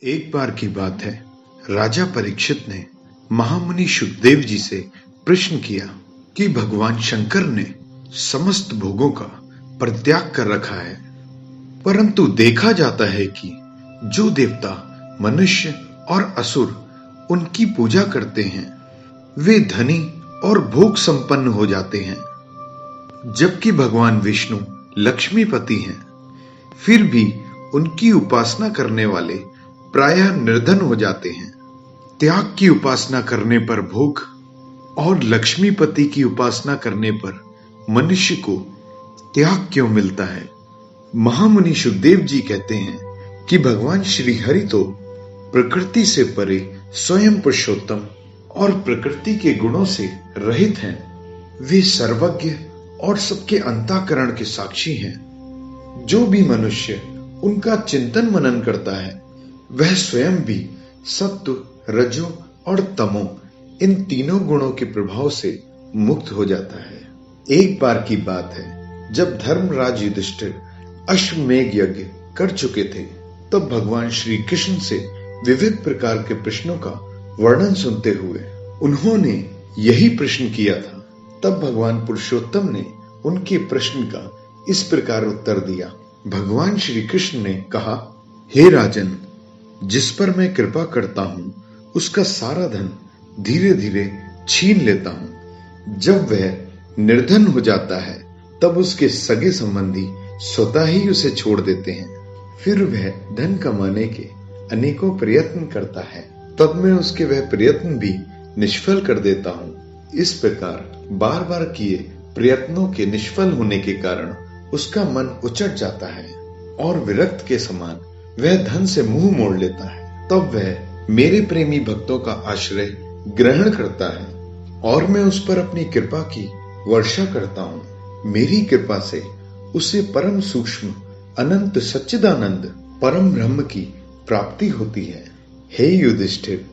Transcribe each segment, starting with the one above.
एक बार की बात है, राजा परीक्षित ने महामुनि शुकदेव जी से प्रश्न किया कि भगवान शंकर ने समस्त भोगों का परित्याग कर रखा है, परंतु देखा जाता है कि जो देवता, मनुष्य और असुर उनकी पूजा करते हैं, वे धनी और भोग संपन्न हो जाते हैं, जबकि भगवान विष्णु लक्ष्मीपति हैं। फिर भी उनकी उपासना करने वाले प्रायः निर्धन हो जाते हैं। त्याग की उपासना करने पर भोग और लक्ष्मीपति की उपासना करने पर मनुष्य को त्याग क्यों मिलता है? महामुनि शुकदेव जी कहते हैं कि भगवान श्री हरि तो प्रकृति से परे स्वयं पुरुषोत्तम और प्रकृति के गुणों से रहित हैं। वे सर्वज्ञ और सबके अंतःकरण के साक्षी हैं। जो भी मनुष्य उनका चिंतन मनन करता है, वह स्वयं भी सत्व, रजो और तमो इन तीनों गुणों के प्रभाव से मुक्त हो जाता है। एक बार की बात है, जब धर्मराज युधिष्ठिर अश्वमेध यज्ञ कर चुके थे, तब भगवान श्री कृष्ण से विविध प्रकार के प्रश्नों का वर्णन सुनते हुए उन्होंने यही प्रश्न किया था। तब भगवान पुरुषोत्तम ने उनके प्रश्न का इस प्रकार उत्तर दिया। भगवान श्री कृष्ण ने कहा, हे राजन, जिस पर मैं कृपा करता हूं, उसका सारा धन धीरे धीरे छीन लेता हूं। जब वह निर्धन हो जाता है, तब उसके सगे संबंधी स्वतः ही उसे छोड़ देते हैं। फिर वह धन कमाने के अनेकों प्रयत्न करता है, तब मैं उसके वह प्रयत्न भी निष्फल कर देता हूं। इस प्रकार बार बार किए प्रयत्नों के निष्फल होने के कारण उसका मन उचट जाता है और विरक्त के समान वह धन से मुंह मोड़ लेता है। तब वह मेरे प्रेमी भक्तों का आश्रय ग्रहण करता है और मैं उस पर अपनी कृपा की वर्षा करता हूँ। मेरी कृपा से उसे परम सूक्ष्म अनंत सच्चिदानंद परम ब्रह्म की प्राप्ति होती है। हे युधिष्ठिर,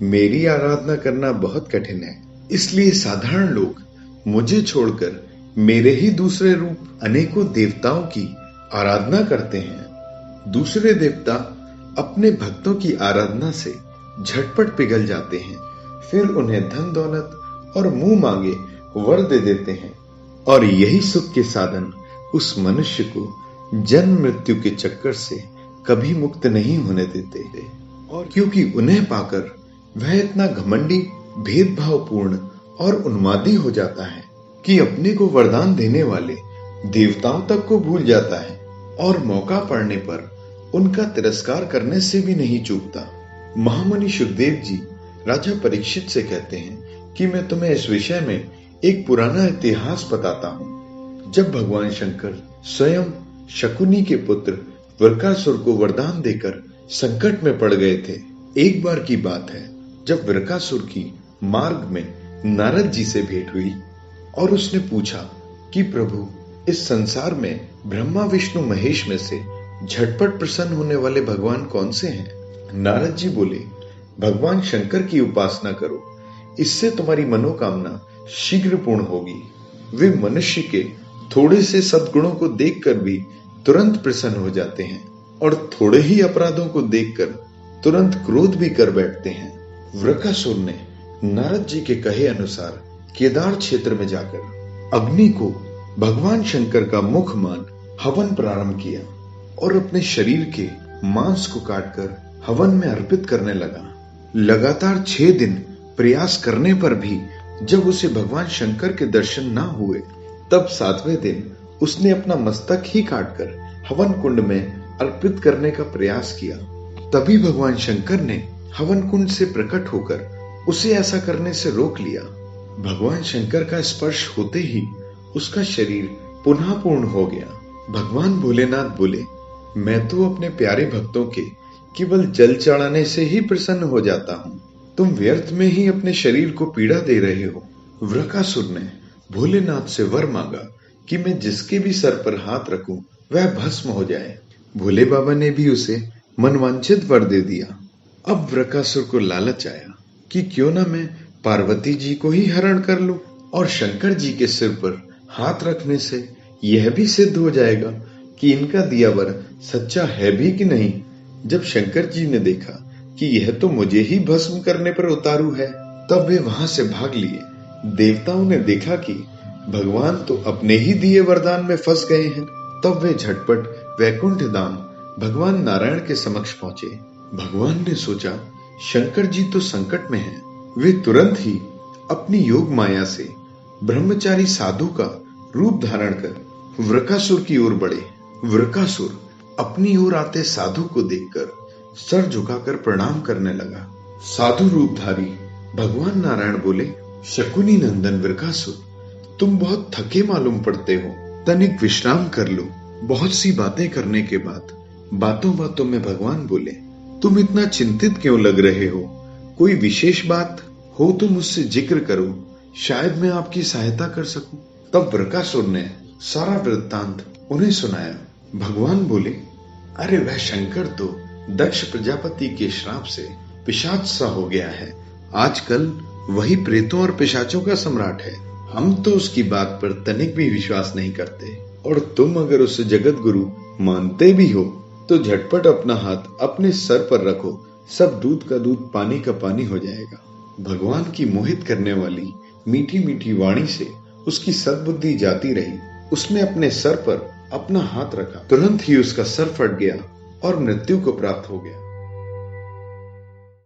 मेरी आराधना करना बहुत कठिन है, इसलिए साधारण लोग मुझे छोड़कर मेरे ही दूसरे रूप अनेकों देवताओं की आराधना करते हैं। दूसरे देवता अपने भक्तों की आराधना से झटपट पिघल जाते हैं, फिर उन्हें धन दौलत और मुंह मांगे वर दे देते हैं, और यही सुख के साधन उस मनुष्य को जन्म मृत्यु के चक्कर से कभी मुक्त नहीं होने देते। और क्योंकि उन्हें पाकर वह इतना घमंडी, भेदभावपूर्ण और उन्मादी हो जाता है कि अपने को वरदान देने वाले देवताओं तक को भूल जाता है और मौका पड़ने पर उनका तिरस्कार करने से भी नहीं चूकता। महामुनि शुकदेव जी राजा परीक्षित से कहते हैं कि मैं तुम्हें इस विषय में एक पुराना इतिहास बताता हूँ। जब भगवान शंकर स्वयं शकुनी के पुत्र वृकासुर को वरदान देकर संकट में पड़ गए थे, एक बार की बात है, जब वृकासुर की मार्ग में नारद जी से भेंट हुई और उसने पूछा कि प्रभु, इस संसार में ब्रह्मा विष्णु महेश में से झटपट प्रसन्न होने वाले भगवान कौन से हैं? नारद जी बोले, भगवान शंकर की उपासना करो, इससे तुम्हारी मनोकामना शीघ्र पूर्ण होगी। वे मनुष्य के थोड़े से सद्गुणों को देखकर भी तुरंत प्रसन्न हो जाते हैं और थोड़े ही अपराधों को देखकर तुरंत क्रोध भी कर बैठते हैं। वृकासुर ने नारद जी के कहे अनुसार केदार क्षेत्र में जाकर अग्नि को भगवान शंकर का मुख मान हवन प्रारंभ किया और अपने शरीर के मांस को काटकर हवन में अर्पित करने लगा। लगातार 6 दिन प्रयास करने पर भी जब उसे भगवान शंकर के दर्शन ना हुए, तब 7वें दिन उसने अपना मस्तक ही काटकर हवन कुंड में अर्पित करने का प्रयास किया। तभी भगवान शंकर ने हवन कुंड से प्रकट होकर उसे ऐसा करने से रोक लिया। भगवान शंकर का स्पर्श होते ही उसका शरीर पुनः पूर्ण हो गया। भगवान भोलेनाथ बोले, मैं तो अपने प्यारे भक्तों के केवल जल चढ़ाने से ही प्रसन्न हो जाता हूँ, तुम व्यर्थ में ही अपने शरीर को पीड़ा दे रहे हो। वृकासुर ने भोलेनाथ से वर मांगा कि मैं जिसके भी सर पर हाथ रखूं वह भस्म हो जाए। भोले बाबा ने भी उसे मनवांछित वर दे दिया। अब वृकासुर को लालच आया कि क्यों ना मैं पार्वती जी को ही हरण कर लूं और शंकर जी के सिर पर हाथ रखने से यह भी सिद्ध हो जाएगा कि इनका दिया वर सच्चा है भी कि नहीं। जब शंकर जी ने देखा कि यह तो मुझे ही भस्म करने पर उतारू है, तब वे वहां से भाग लिए। देवताओं ने देखा कि भगवान तो अपने ही दिए वरदान में फंस गए हैं। तब वे झटपट वैकुंठ धाम भगवान नारायण के समक्ष पहुंचे। भगवान ने सोचा शंकर जी तो संकट में हैं। वे तुरंत ही अपनी योग माया से ब्रह्मचारी साधु का रूप धारण कर वृकासुर की ओर बढ़े। वृकासुर अपनी ओर आते साधु को देखकर सर झुकाकर प्रणाम करने लगा। साधु रूपधारी भगवान नारायण बोले, शकुनी नंदन वृकासुर, तुम बहुत थके मालूम पड़ते हो, तनिक विश्राम कर लो। बहुत सी बातें करने के बाद बातों बातों में भगवान बोले, तुम इतना चिंतित क्यों लग रहे हो? कोई विशेष बात हो तो मुझसे जिक्र करो, शायद मैं आपकी सहायता कर सकूं। तब वृकासुर ने सारा वृत्तांत उन्हें सुनाया। भगवान बोले, अरे वह शंकर तो दक्ष प्रजापति के श्राप से पिशाच सा हो गया है। आजकल वही प्रेतों और पिशाचों का सम्राट है। हम तो उसकी बात पर तनिक भी विश्वास नहीं करते, और तुम अगर उसे जगत गुरु मानते भी हो तो झटपट अपना हाथ अपने सर पर रखो, सब दूध का दूध पानी का पानी हो जाएगा। भगवान की मोहित करने वाली मीठी मीठी वाणी से उसकी सद्बुद्धि जाती रही। उसने अपने सर पर अपना हाथ रखा, तुरंत ही उसका सर फट गया और मृत्यु को प्राप्त हो गया।